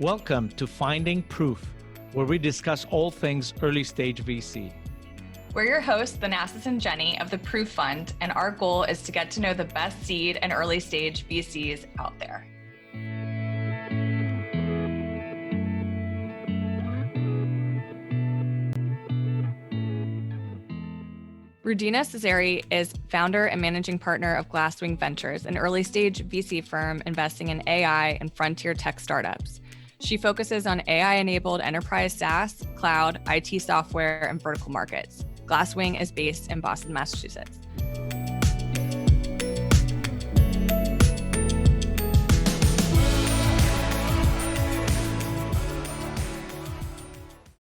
Welcome to Finding Proof, where we discuss all things early stage VC. We're your hosts, Thanasis and Jenny of the Proof Fund, and our goal is to get to know the best seed and early stage VCs out there. Rudina Seseri is founder and managing partner of Glasswing Ventures, an early stage VC firm investing in AI and frontier tech startups. She focuses on AI-enabled enterprise SaaS, cloud, IT software, and vertical markets. Glasswing is based in Boston, Massachusetts.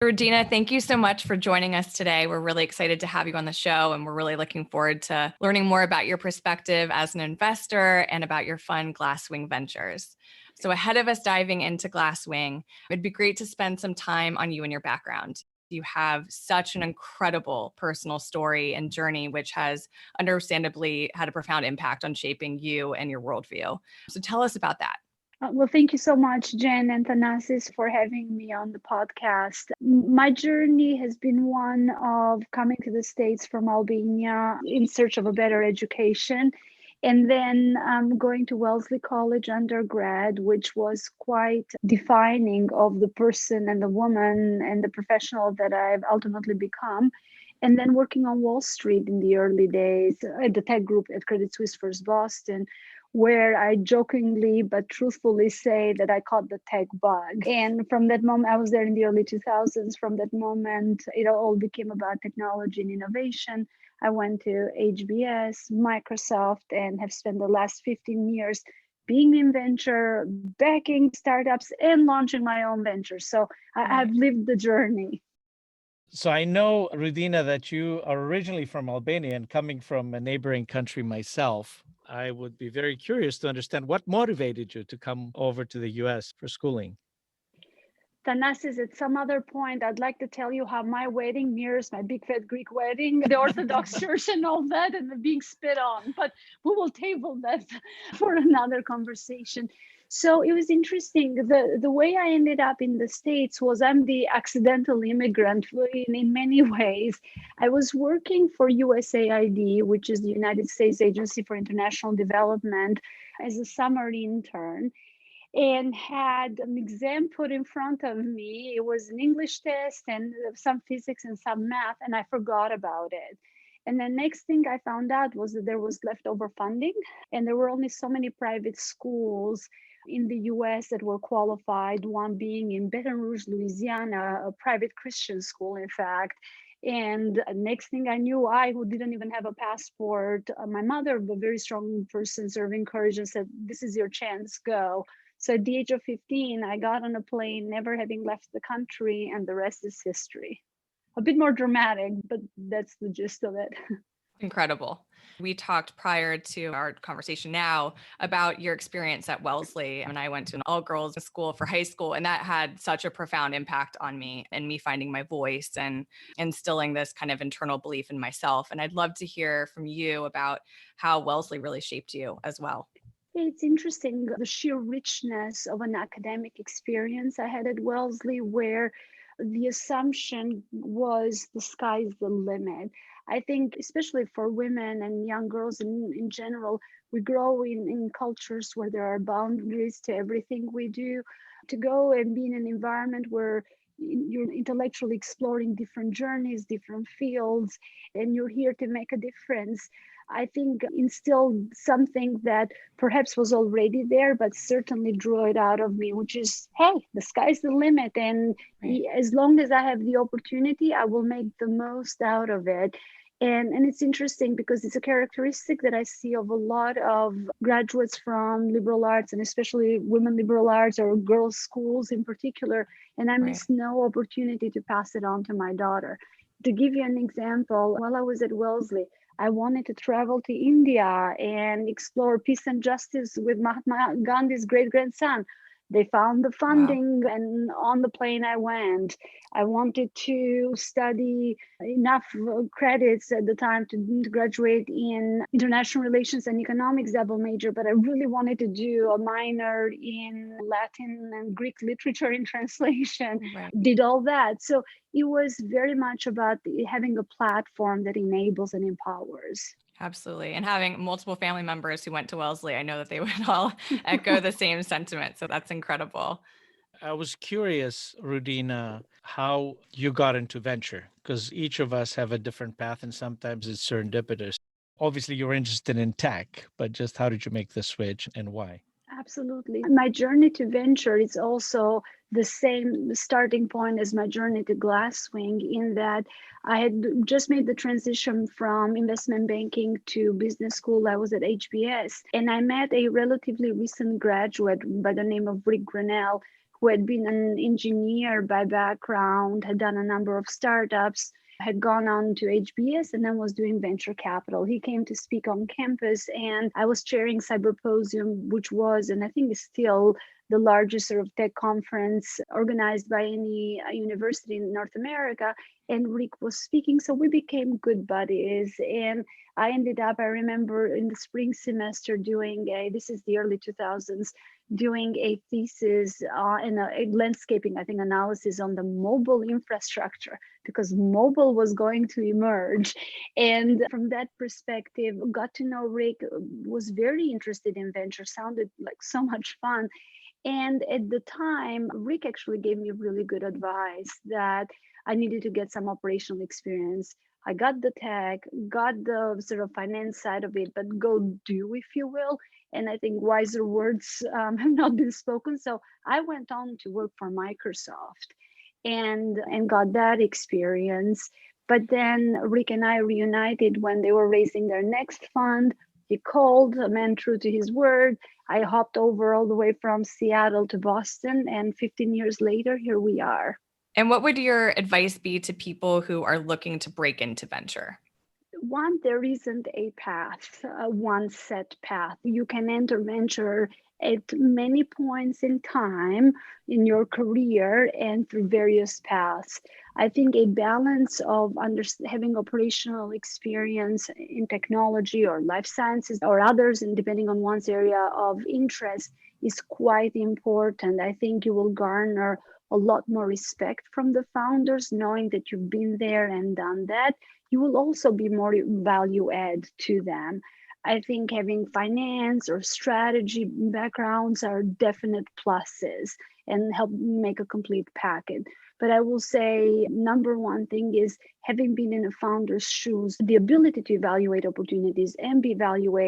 Rudina, thank you so much for joining us today. We're really excited to have you on the show, and we're really looking forward to learning more about your perspective as an investor and about your fund, Glasswing Ventures. So ahead of us diving into Glasswing, it'd be great to spend some time on you and your background. You have such an incredible personal story and journey, which has understandably had a profound impact on shaping you and your worldview. So tell us about that. Well, thank you so much, Jen and Thanasis, for having me on the podcast. My journey has been one of coming to the States from Albania in search of a better education, and then going to Wellesley College undergrad, which was quite defining of the person and the woman and the professional that I've ultimately become. And then working on Wall Street in the early days at the tech group at Credit Suisse First Boston, where I jokingly but truthfully say that I caught the tech bug. And from that moment, I was there in the early 2000s. From that moment, it all became about technology and innovation. I went to HBS, Microsoft, and have spent the last 15 years being in venture, backing startups, and launching my own ventures. So I've lived the journey. So I know, Rudina, that you are originally from Albania, and coming from a neighboring country myself, I would be very curious to understand what motivated you to come over to the US for schooling. Thanasis, at some other point, I'd like to tell you how my wedding mirrors my big fat Greek wedding, the Orthodox Church and all that, and the being spit on. But we will table that for another conversation. So it was interesting. The way I ended up in the States was I'm the accidental immigrant in many ways. I was working for USAID, which is the United States Agency for International Development, as a summer intern, and had an exam put in front of me. It was an English test and some physics and some math, and I forgot about it. And the next thing I found out was that there was leftover funding, and there were only so many private schools in the US that were qualified, one being in Baton Rouge, Louisiana, a private Christian school, in fact. And next thing I knew, I, who didn't even have a passport, my mother, a very strong person, sort of encouraged and said, "This is your chance, go." So at the age of 15, I got on a plane, never having left the country, and the rest is history. A bit more dramatic, but that's the gist of it. Incredible. We talked prior to our conversation now about your experience at Wellesley. And I went to an all-girls school for high school, and that had such a profound impact on me and me finding my voice and instilling this kind of internal belief in myself. And I'd love to hear from you about how Wellesley really shaped you as well. It's interesting, the sheer richness of an academic experience I had at Wellesley, where the assumption was the sky's the limit. I think, especially for women and young girls in general, we grow in cultures where there are boundaries to everything we do. To go and be in an environment where you're intellectually exploring different journeys, different fields, and you're here to make a difference, I think instilled something that perhaps was already there, but certainly drew it out of me, which is, hey, the sky's the limit. And as long as I have the opportunity, I will make the most out of it. And it's interesting because it's a characteristic that I see of a lot of graduates from liberal arts, and especially women liberal arts or girls' schools in particular. And I miss no opportunity to pass it on to my daughter. To give you an example, while I was at Wellesley, I wanted to travel to India and explore peace and justice with Mahatma Gandhi's great-grandson. They found the Wow. funding, and on the plane I went. I wanted to study enough credits at the time to graduate in international relations and economics double major, but I really wanted to do a minor in Latin and Greek literature in translation. Right. Did all that. So it was very much about having a platform that enables and empowers. Absolutely. And having multiple family members who went to Wellesley, I know that they would all echo the same sentiment. So that's incredible. I was curious, Rudina, how you got into venture, because each of us have a different path and sometimes it's serendipitous. Obviously, you're interested in tech, but just how did you make the switch and why? Absolutely. My journey to venture is also the same starting point as my journey to Glasswing, in that I had just made the transition from investment banking to business school. I was at HBS, and I met a relatively recent graduate by the name of Rick Grinnell, who had been an engineer by background, had done a number of startups, had gone on to HBS, and then was doing venture capital. He came to speak on campus, and I was chairing Cyberposium, which was, and I think is still, the largest sort of tech conference organized by any university in North America. And Rick was speaking, so we became good buddies. And I ended up, I remember in the spring semester doing this is the early 2000s, doing a thesis and a landscaping, I think, analysis on the mobile infrastructure, because mobile was going to emerge. And from that perspective, got to know Rick, was very interested in venture, sounded like so much fun. And at the time, Rick actually gave me really good advice that I needed to get some operational experience. I got the tech, got the sort of finance side of it, but go do, if you will. And I think wiser words have not been spoken. So I went on to work for Microsoft and got that experience. But then Rick and I reunited when they were raising their next fund. He called, a man true to his word. I hopped over all the way from Seattle to Boston, and 15 years later, here we are. And what would your advice be to people who are looking to break into venture? One, there isn't a path, one set path. You can enter venture at many points in time in your career and through various paths. I think a balance of having operational experience in technology or life sciences or others, and depending on one's area of interest, is quite important. I think you will garner a lot more respect from the founders, knowing that you've been there and done that. You will also be more value add to them. I think having finance or strategy backgrounds are definite pluses and help make a complete package. But I will say, number one thing is having been in a founder's shoes, the ability to evaluate opportunities and be value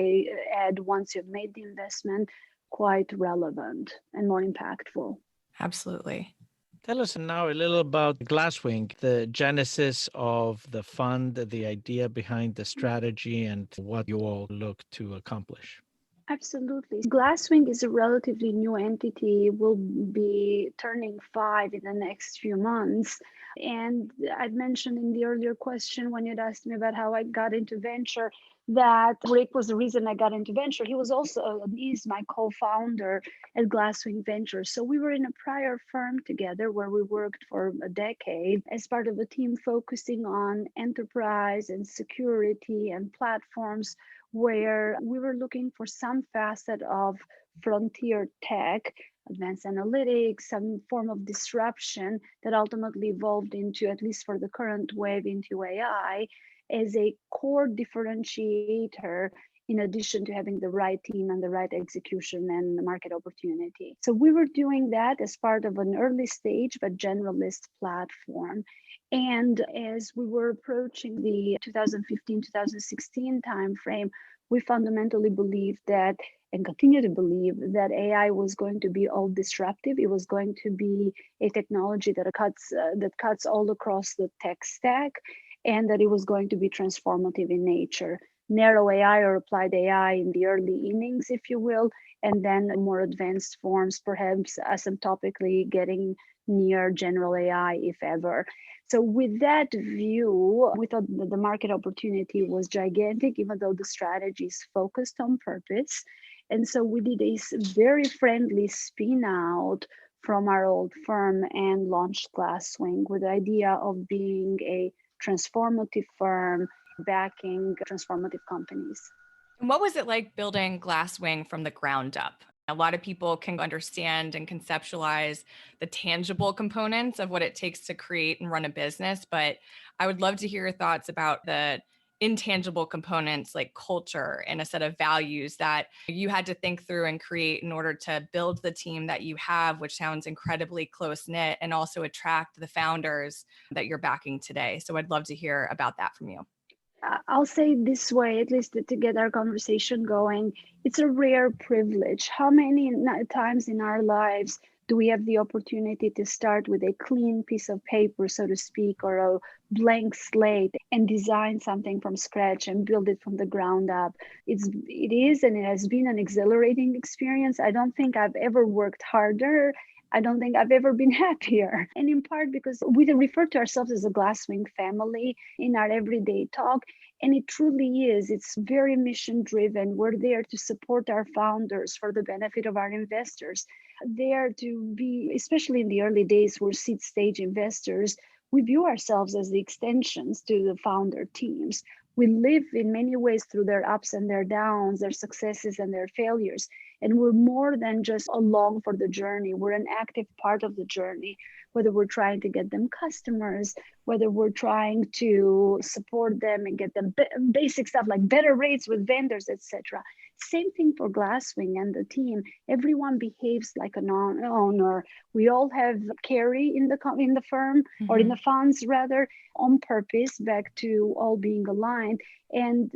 add once you've made the investment, quite relevant and more impactful. Absolutely. Tell us now a little about Glasswing, the genesis of the fund, the idea behind the strategy, and what you all look to accomplish. Absolutely. Glasswing is a relatively new entity, will be turning 5 in the next few months. And I'd mentioned in the earlier question when you'd asked me about how I got into venture, that Rick was the reason I got into venture. He was also, he's my co-founder at Glasswing Ventures. So we were in a prior firm together where we worked for a decade as part of a team focusing on enterprise and security and platforms, where we were looking for some facet of frontier tech, advanced analytics, some form of disruption that ultimately evolved into, at least for the current wave, into AI as a core differentiator, in addition to having the right team and the right execution and the market opportunity. So we were doing that as part of an early stage but generalist platform. And as we were approaching the 2015-2016 timeframe, we fundamentally believed that, and continue to believe, that AI was going to be all disruptive. It was going to be a technology that cuts all across the tech stack, and that it was going to be transformative in nature. Narrow AI or applied AI in the early innings, if you will, and then more advanced forms, perhaps asymptotically getting near general AI, if ever. So with that view, we thought that the market opportunity was gigantic, even though the strategy is focused on purpose. And so we did a very friendly spin out from our old firm and launched Glasswing with the idea of being a transformative firm backing transformative companies. And what was it like building Glasswing from the ground up? A lot of people can understand and conceptualize the tangible components of what it takes to create and run a business, but I would love to hear your thoughts about the intangible components like culture and a set of values that you had to think through and create in order to build the team that you have, which sounds incredibly close knit, and also attract the founders that you're backing today. So I'd love to hear about that from you. I'll say it this way, at least to get our conversation going. It's a rare privilege. How many times in our lives do we have the opportunity to start with a clean piece of paper, so to speak, or a blank slate and design something from scratch and build it from the ground up? It is and it has been an exhilarating experience. I don't think I've ever worked harder. I don't think I've ever been happier. And in part because we refer to ourselves as a Glasswing family in our everyday talk. And it truly is. It's very mission driven. We're there to support our founders for the benefit of our investors. There to be, especially in the early days, we're seed stage investors. We view ourselves as the extensions to the founder teams. We live in many ways through their ups and their downs, their successes and their failures. And we're more than just along for the journey. We're an active part of the journey, whether we're trying to get them customers, whether we're trying to support them and get them basic stuff like better rates with vendors, etc. Same thing for Glasswing and the team. Everyone behaves like an owner. We all have carry in the firm or in the funds rather, on purpose, back to all being aligned. And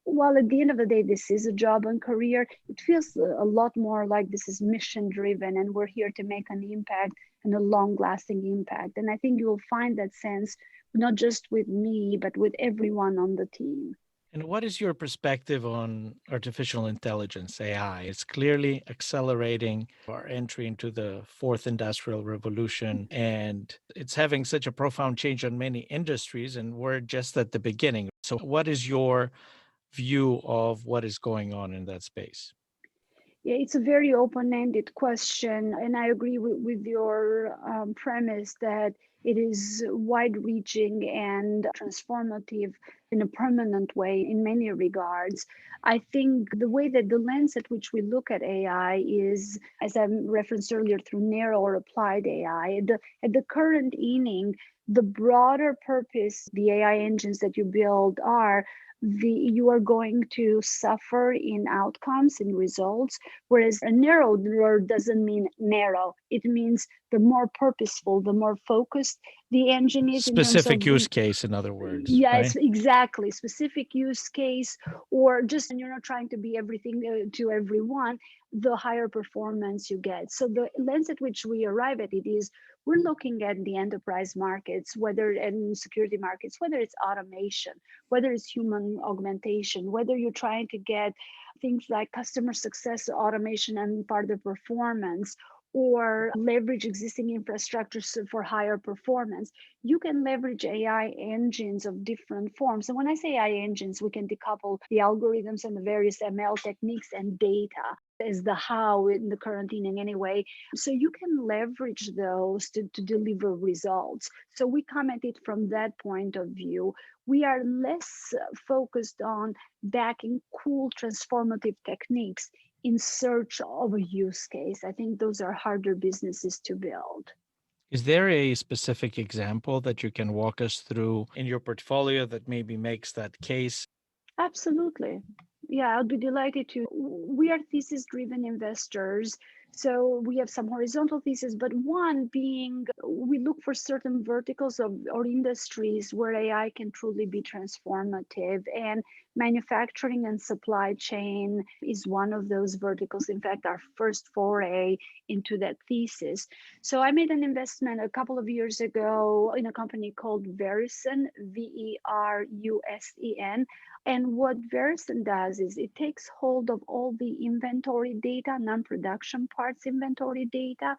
while at the end of the day, this is a job and career, it feels a lot more like this is mission driven and we're here to make an impact and a long lasting impact. And I think you'll find that sense, not just with me, but with everyone on the team. And what is your perspective on artificial intelligence, AI? It's clearly accelerating our entry into the fourth industrial revolution, and it's having such a profound change on many industries, and we're just at the beginning. So, what is your view of what is going on in that space? Yeah, it's a very open-ended question, and I agree with your premise that it is wide-reaching and transformative in a permanent way in many regards. I think the way that the lens at which we look at AI is, as I referenced earlier, through narrow or applied AI. At the current inning, the broader purpose the AI engines that you build are you are going to suffer in outcomes in results, whereas a narrow word doesn't mean narrow. It means the more purposeful, the more focused the engine is in terms of Specific use case, in other words, yes, right? exactly. Specific use case, or just you're not trying to be everything to everyone, the higher performance you get. So the lens at which we arrive at it is we're looking at the enterprise markets, and security markets, whether it's automation, whether it's human augmentation, whether you're trying to get things like customer success automation and further performance, or leverage existing infrastructures for higher performance. You can leverage AI engines of different forms. And when I say AI engines, we can decouple the algorithms and the various ML techniques and data as the how in the current inning anyway. So you can leverage those to deliver results. So we come at it from that point of view. We are less focused on backing cool transformative techniques in search of a use case. I think those are harder businesses to build. Is there a specific example that you can walk us through in your portfolio that maybe makes that case? Absolutely. Yeah, I'll be delighted to. We are thesis driven investors. So we have some horizontal thesis, but one being we look for certain verticals or industries where AI can truly be transformative. And manufacturing and supply chain is one of those verticals. In fact, our first foray into that thesis. So I made an investment a couple of years ago in a company called Verusen, Verusen. And what Verusen does is it takes hold of all the inventory data, non-production parts inventory data,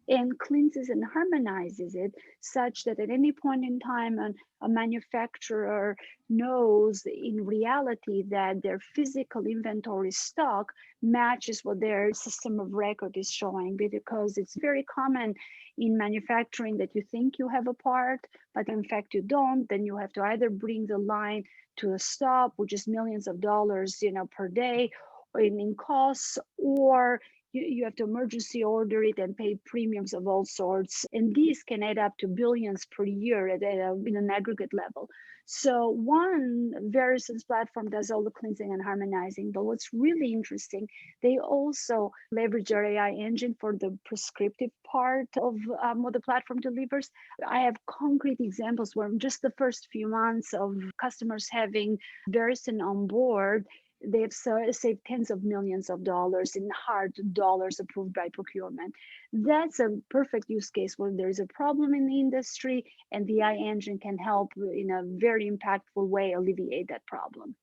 and cleanses and harmonizes it such that at any point in time, a manufacturer knows in reality that their physical inventory stock matches what their system of record is showing, because it's very common in manufacturing that you think you have a part, but in fact you don't. Then you have to either bring the line to a stop, which is millions of dollars, per day in costs, or you have to emergency order it and pay premiums of all sorts. And these can add up to billions per year in an aggregate level. So one, Verison's platform does all the cleansing and harmonizing, but what's really interesting, they also leverage our AI engine for the prescriptive part of what the platform delivers. I have concrete examples where just the first few months of customers having Verison on board, they have saved tens of millions of dollars in hard dollars approved by procurement. That's a perfect use case where there is a problem in the industry and the AI engine can help in a very impactful way alleviate that problem.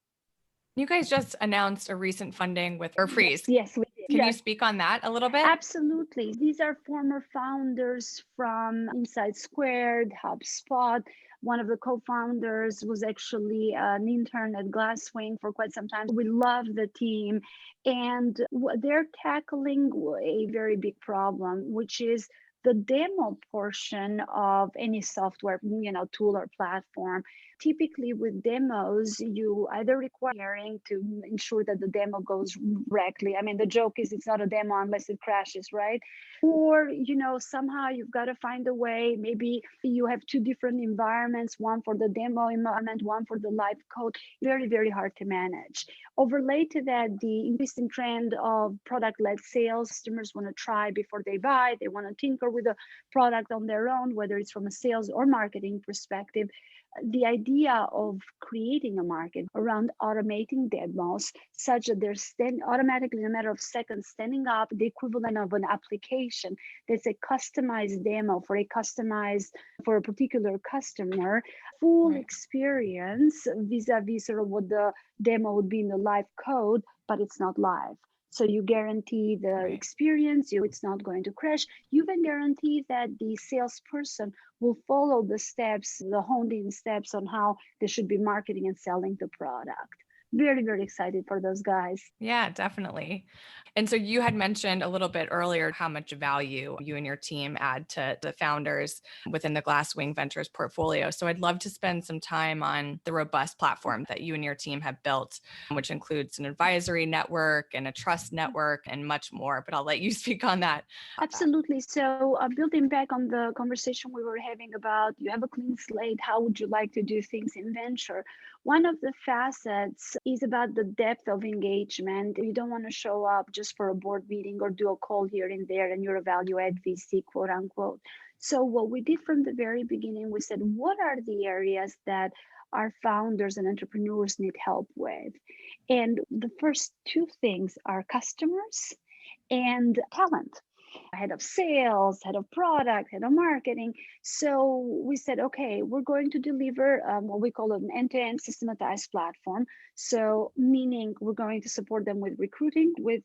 You guys just announced a recent funding with or freeze. Yes, we did. Can you Yes. speak on that a little bit? Absolutely. These are former founders from Inside Squared, HubSpot. One of the co-founders was actually an intern at Glasswing for quite some time. We love the team, and they're tackling a very big problem, which is the demo portion of any software, tool or platform. Typically with demos, you either require to ensure that the demo goes correctly. I mean, the joke is it's not a demo unless it crashes, right? Or, somehow you've got to find a way. Maybe you have two different environments, one for the demo environment, one for the live code. Very, very hard to manage. Overlay to that, the increasing trend of product-led sales. Customers want to try before they buy. They want to tinker with the product on their own, whether it's from a sales or marketing perspective. The idea of creating a market around automating demos such that they're automatically in a matter of seconds standing up the equivalent of an application that's a customized demo for a particular customer, full Right. experience vis-a-vis sort of what the demo would be in the live code, but it's not live. So you guarantee the Right. experience, it's not going to crash. You even guarantee that the salesperson will follow the steps, the honed-in steps on how they should be marketing and selling the product. Very, very excited for those guys. Yeah, definitely. And so you had mentioned a little bit earlier how much value you and your team add to the founders within the Glasswing Ventures portfolio. So I'd love to spend some time on the robust platform that you and your team have built, which includes an advisory network and a trust network and much more. But I'll let you speak on that. Absolutely. So building back on the conversation we were having about you have a clean slate, how would you like to do things in venture? One of the facets is about the depth of engagement. You don't want to show up just for a board meeting or do a call here and there and you're a value add VC, quote unquote. So what we did from the very beginning, we said, what are the areas that our founders and entrepreneurs need help with? And the first two things are customers and talent. Head of sales, head of product, head of marketing. So we said, okay, we're going to deliver what we call an end-to-end systematized platform. So meaning we're going to support them with recruiting, with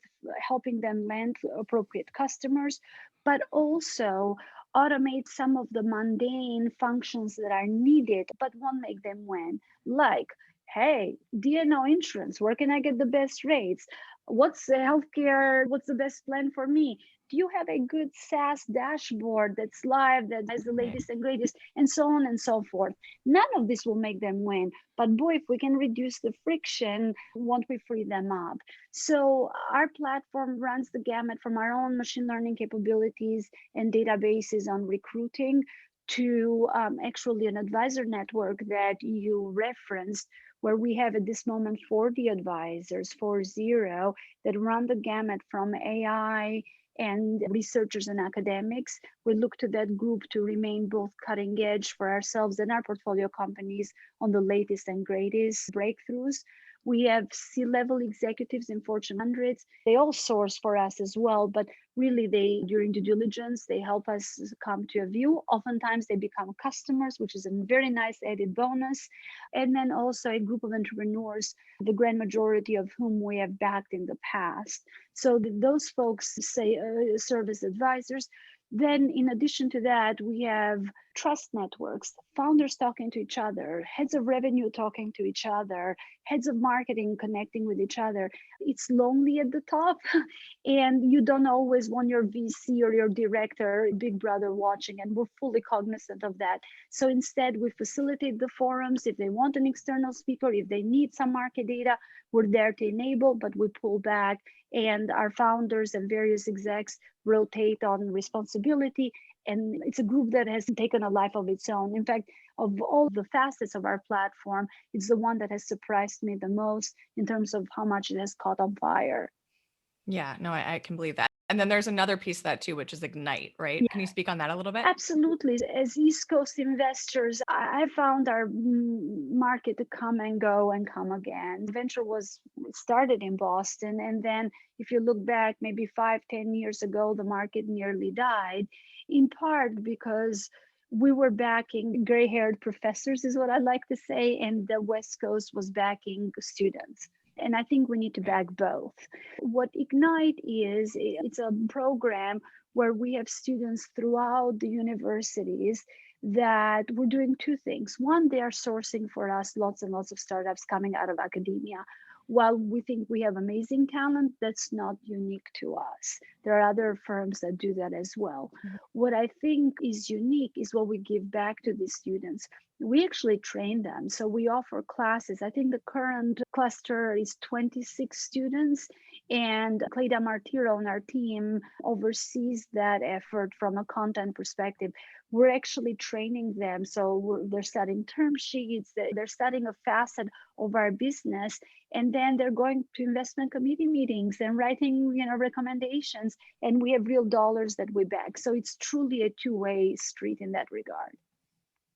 helping them land appropriate customers, but also automate some of the mundane functions that are needed, but won't make them win. Like, hey, D&O insurance, where can I get the best rates? What's the healthcare? What's the best plan for me? Do you have a good SaaS dashboard that's live, that has the latest and greatest, and so on and so forth? None of this will make them win. But boy, if we can reduce the friction, won't we free them up? So our platform runs the gamut from our own machine learning capabilities and databases on recruiting to actually an advisor network that you referenced, where we have at this moment 40 advisors, 40, that run the gamut from AI and researchers and academics. We look to that group to remain both cutting edge for ourselves and our portfolio companies on the latest and greatest breakthroughs. We have C-level executives in Fortune 100s. They all source for us as well, but really during due diligence, they help us come to a view. Oftentimes they become customers, which is a very nice added bonus. And then also a group of entrepreneurs, the grand majority of whom we have backed in the past. So those folks serve as advisors. Then, in addition to that, we have trust networks, founders talking to each other, heads of revenue talking to each other, heads of marketing connecting with each other. It's lonely at the top, and you don't always want your VC or your director, big brother watching, and we're fully cognizant of that. So instead, we facilitate the forums. If they want an external speaker, if they need some market data, we're there to enable, but we pull back, and our founders and various execs rotate on responsibility. And it's a group that has taken a life of its own. In fact, of all the facets of our platform, it's the one that has surprised me the most in terms of how much it has caught on fire. Yeah, no, I can believe that. And then there's another piece of that too, which is Ignite, right? Yeah. Can you speak on that a little bit? Absolutely. As East Coast investors, I found our market to come and go and come again. Venture was started in Boston. And then if you look back, maybe 5-10 years ago, the market nearly died, in part because we were backing gray-haired professors, is what I like to say, and the West Coast was backing students. And I think we need to back both. What Ignite is, it's a program where we have students throughout the universities that we're doing two things. One, they are sourcing for us lots and lots of startups coming out of academia. While we think we have amazing talent, that's not unique to us. There are other firms that do that as well. Mm-hmm. What I think is unique is what we give back to these students. We actually train them. So we offer classes. I think the current cluster is 26 students, and Cleda Martiro on our team oversees that effort from a content perspective. We're actually training them. So they're studying term sheets, they're studying a facet of our business, and then they're going to investment committee meetings and writing, recommendations, and we have real dollars that we back. So it's truly a two-way street in that regard.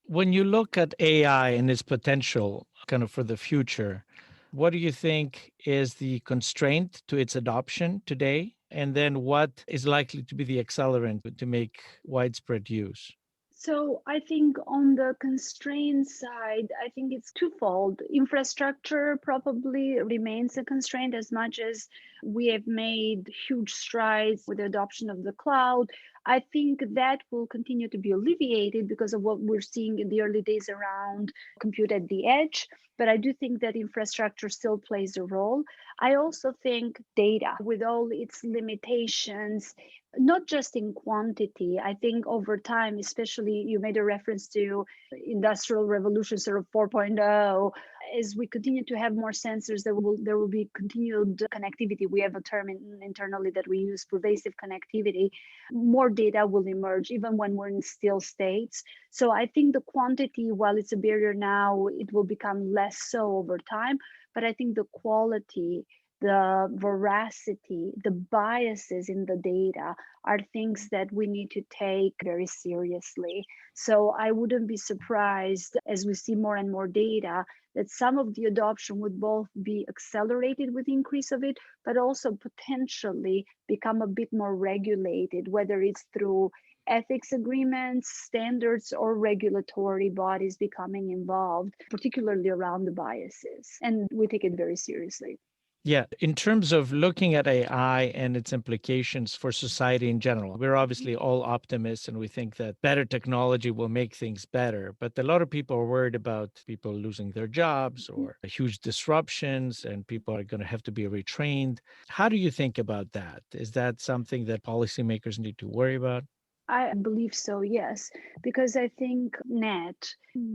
When you look at AI and its potential kind of for the future, what do you think is the constraint to its adoption today? And then what is likely to be the accelerant to make widespread use? So I think on the constraint side, I think it's twofold. Infrastructure probably remains a constraint as much as we have made huge strides with the adoption of the cloud. I think that will continue to be alleviated because of what we're seeing in the early days around compute at the edge. But I do think that infrastructure still plays a role. I also think data, with all its limitations, not just in quantity. I think over time, especially you made a reference to industrial revolution sort of 4.0, as we continue to have more sensors, there will be continued connectivity. We have a term internally that we use, pervasive connectivity. More data will emerge even when we're in still states. So I think the quantity, while it's a barrier now, it will become less so over time. But I think the quality, the veracity, the biases in the data are things that we need to take very seriously. So I wouldn't be surprised as we see more and more data that some of the adoption would both be accelerated with the increase of it, but also potentially become a bit more regulated, whether it's through ethics agreements, standards, or regulatory bodies becoming involved, particularly around the biases. And we take it very seriously. Yeah, in terms of looking at AI and its implications for society in general, we're obviously all optimists and we think that better technology will make things better. But a lot of people are worried about people losing their jobs or huge disruptions, and people are going to have to be retrained. How do you think about that? Is that something that policymakers need to worry about? I believe so, yes, because I think net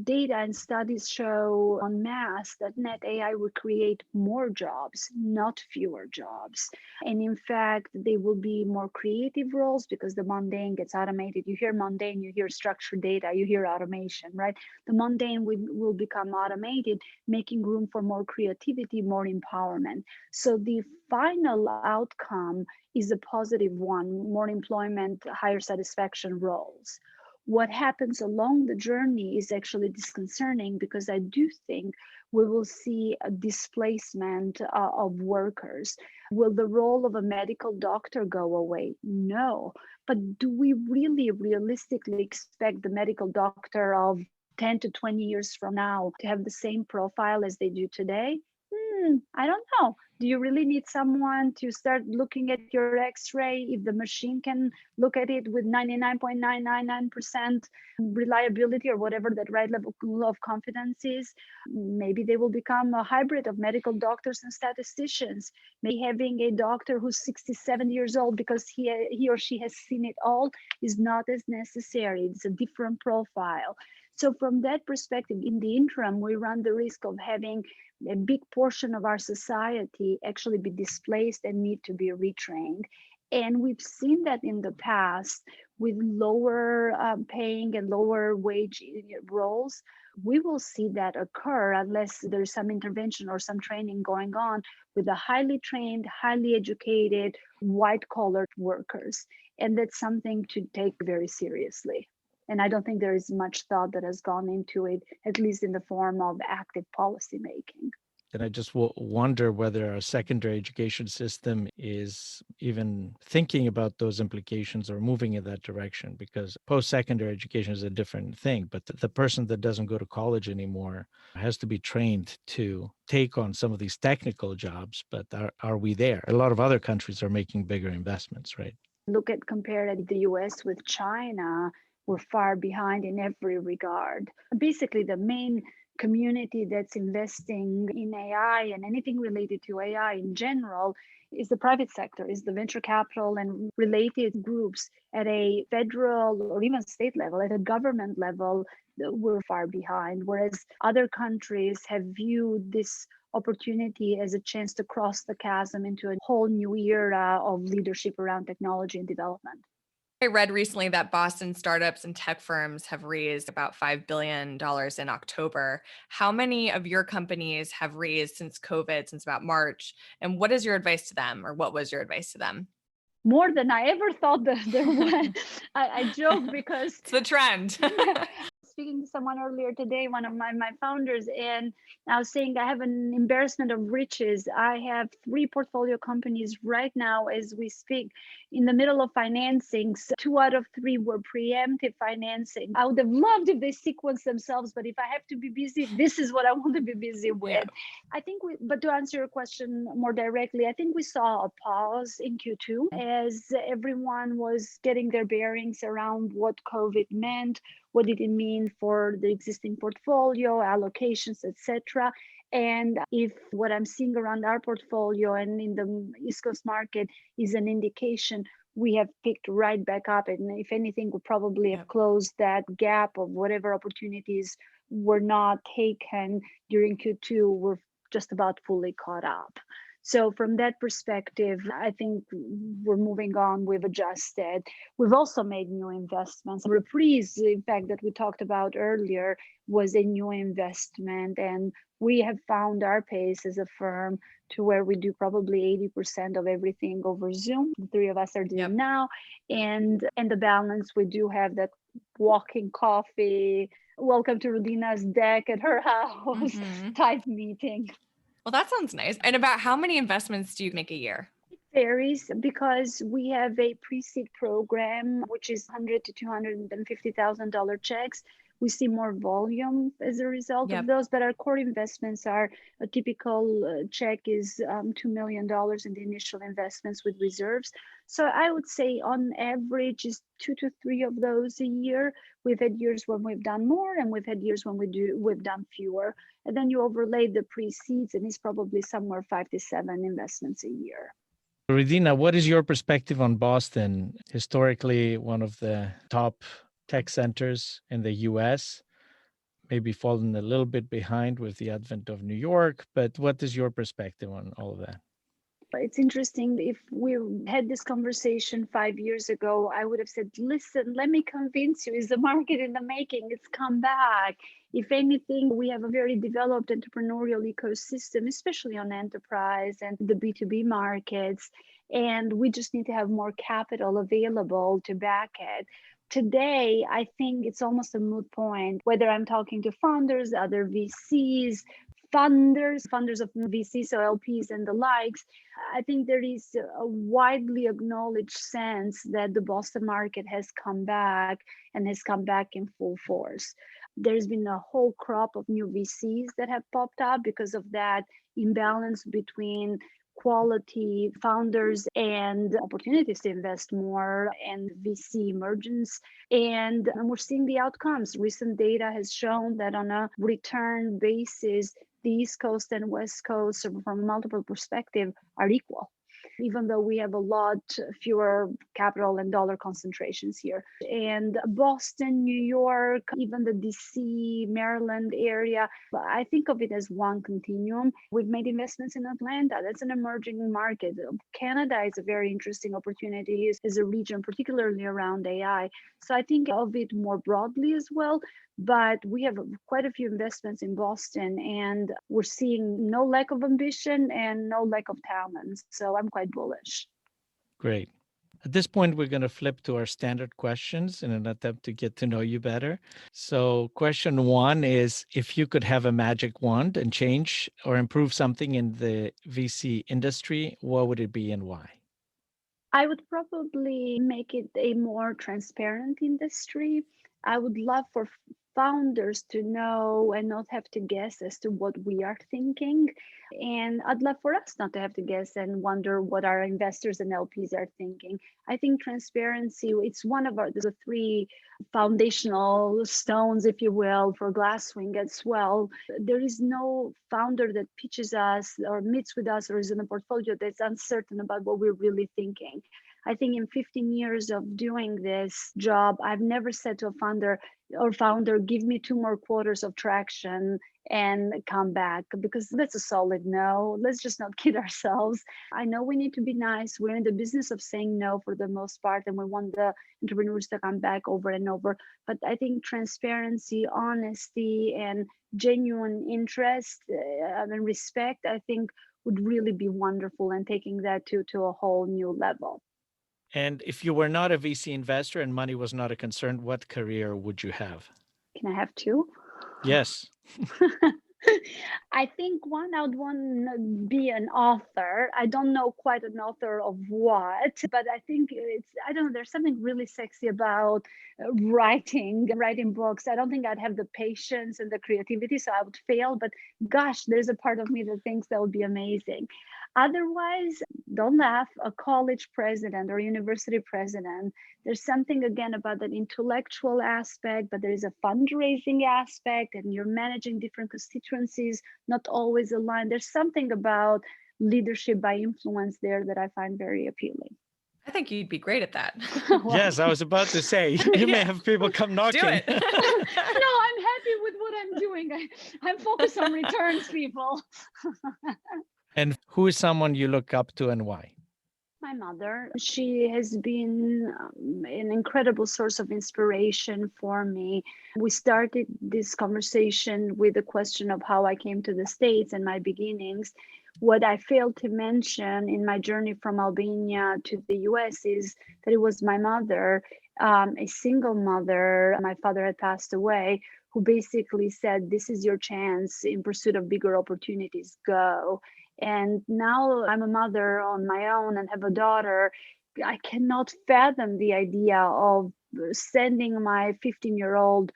data and studies show en masse that net AI will create more jobs, not fewer jobs. And in fact, they will be more creative roles because the mundane gets automated. You hear mundane, you hear structured data, you hear automation, right? The mundane will become automated, making room for more creativity, more empowerment. So the final outcome is a positive one, more employment, higher satisfaction roles. What happens along the journey is actually disconcerting because I do think we will see a displacement of workers. Will the role of a medical doctor go away? No. But do we really realistically expect the medical doctor of 10 to 20 years from now to have the same profile as they do today? I don't know. Do you really need someone to start looking at your x-ray if the machine can look at it with 99.999% reliability or whatever that right level of confidence is? Maybe they will become a hybrid of medical doctors and statisticians. Maybe having a doctor who's 67 years old because he or she has seen it all is not as necessary. It's a different profile. So from that perspective, in the interim, we run the risk of having a big portion of our society actually be displaced and need to be retrained. And we've seen that in the past with lower paying and lower wage roles. We will see that occur unless there's some intervention or some training going on with the highly trained, highly educated, white-collar workers. And that's something to take very seriously. And I don't think there is much thought that has gone into it, at least in the form of active policy making. And I just wonder whether our secondary education system is even thinking about those implications or moving in that direction, because post-secondary education is a different thing. But the person that doesn't go to college anymore has to be trained to take on some of these technical jobs. But are we there? A lot of other countries are making bigger investments, right? Compare the US with China, we're far behind in every regard. Basically, the main community that's investing in AI and anything related to AI in general is the private sector, is the venture capital and related groups at a federal or even state level, at a government level. We're far behind, whereas other countries have viewed this opportunity as a chance to cross the chasm into a whole new era of leadership around technology and development. I read recently that Boston startups and tech firms have raised about $5 billion in October. How many of your companies have raised since COVID, since about March? And what is your advice to them, or what was your advice to them? More than I ever thought that there was. I joke because it's the trend. Speaking to someone earlier today, one of my founders, and I was saying I have an embarrassment of riches. I have 3 portfolio companies right now as we speak in the middle of financing. So 2 out of 3 were preemptive financing. I would have loved if they sequenced themselves, but if I have to be busy, this is what I want to be busy with. Yeah. I think but to answer your question more directly, I think we saw a pause in Q2 as everyone was getting their bearings around what COVID meant. What did it mean for the existing portfolio, allocations, etc.? And if what I'm seeing around our portfolio and in the East Coast market is an indication, we have picked right back up. And if anything, we probably have closed that gap of whatever opportunities were not taken during Q2. We're just about fully caught up. So from that perspective, I think we're moving on. We've adjusted. We've also made new investments. Reprise, in fact, that we talked about earlier, was a new investment. And we have found our pace as a firm to where we do probably 80% of everything over Zoom. The 3 of us are doing now. And the balance, we do have that walking coffee, welcome to Rudina's deck at her house type meeting. Well, that sounds nice. And about how many investments do you make a year? It varies because we have a pre-seed program, which is $100,000 to $250,000 checks. We see more volume as a result of those, but our core investments are a typical check is $2 million in the initial investments with reserves. So I would say on average is 2 to 3 of those a year. We've had years when we've done more, and we've had years when we've done fewer. And then you overlay the pre-seeds, and it's probably somewhere 5 to 7 investments a year. Rudina, what is your perspective on Boston? Historically, one of the top tech centers in the US, maybe fallen a little bit behind with the advent of New York, but what is your perspective on all of that? It's interesting. If we had this conversation 5 years ago, I would have said, listen, let me convince you, is the market in the making? It's come back. If anything, we have a very developed entrepreneurial ecosystem, especially on enterprise and the B2B markets. And we just need to have more capital available to back it. Today, I think it's almost a moot point, whether I'm talking to founders, other VCs, funders of VCs, so LPs and the likes. I think there is a widely acknowledged sense that the Boston market has come back and has come back in full force. There's been a whole crop of new VCs that have popped up because of that imbalance between quality founders and opportunities to invest more and VC emergence. And we're seeing the outcomes. Recent data has shown that on a return basis, the East Coast and West Coast, from multiple perspectives, are equal, even though we have a lot fewer capital and dollar concentrations here. And Boston, New York, even the DC, Maryland area, I think of it as one continuum. We've made investments in Atlanta. That's an emerging market. Canada is a very interesting opportunity as a region, particularly around AI. So I think of it more broadly as well. But we have quite a few investments in Boston, and we're seeing no lack of ambition and no lack of talent. So I'm quite bullish. Great. At this point, we're going to flip to our standard questions in an attempt to get to know you better. So question one is, if you could have a magic wand and change or improve something in the VC industry, what would it be and why? I would probably make it a more transparent industry. I would love for founders to know and not have to guess as to what we are thinking. And I'd love for us not to have to guess and wonder what our investors and LPs are thinking. I think transparency, it's one of the three foundational stones, if you will, for Glasswing as well. There is no founder that pitches us or meets with us or is in a portfolio that's uncertain about what we're really thinking. I think in 15 years of doing this job, I've never said to a founder, give me 2 more quarters of traction and come back, because that's a solid no. Let's just not kid ourselves. I know we need to be nice. We're in the business of saying no for the most part, and we want the entrepreneurs to come back over and over. But I think transparency, honesty, and genuine interest and respect, I think would really be wonderful, and taking that to a whole new level. And if you were not a VC investor and money was not a concern, what career would you have? Can I have 2? Yes. I think I would want to be an author. I don't know quite an author of what, but I think I don't know, there's something really sexy about writing books. I don't think I'd have the patience and the creativity, so I would fail, but gosh, there's a part of me that thinks that would be amazing. Otherwise, don't laugh, a college president or university president, there's something again about that intellectual aspect, but there is a fundraising aspect, and you're managing different constituencies, not always aligned. There's something about leadership by influence there that I find very appealing. I think you'd be great at that. Yes, I was about to say, you may have people come knocking. Do it. No, I'm happy with what I'm doing. I'm focused on returns, people. And who is someone you look up to and why? My mother. She has been an incredible source of inspiration for me. We started this conversation with the question of how I came to the States and my beginnings. What I failed to mention in my journey from Albania to the US is that it was my mother, a single mother. My father had passed away, who basically said, this is your chance in pursuit of bigger opportunities, go. And now I'm a mother on my own and have a daughter. I cannot fathom the idea of sending my 15-year-old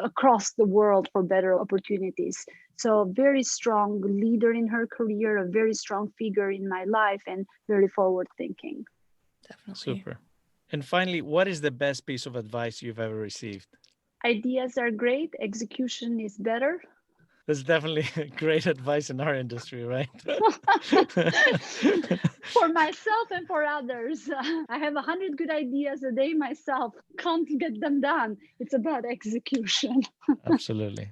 across the world for better opportunities. So a very strong leader in her career, a very strong figure in my life, and very forward thinking. Definitely. Super. And finally, what is the best piece of advice you've ever received? Ideas are great. Execution is better. That's definitely great advice in our industry, right? For myself and for others. I have 100 good ideas a day myself. Can't get them done. It's about execution. Absolutely.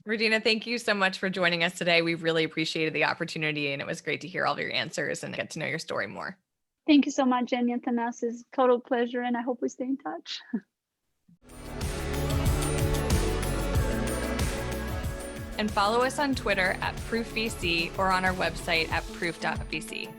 Rudina, thank you so much for joining us today. We really appreciated the opportunity, and it was great to hear all of your answers and get to know your story more. Thank you so much, Jenny and Tanas. It's a total pleasure, and I hope we stay in touch. And follow us on Twitter @ProofVC or on our website at proof.vc.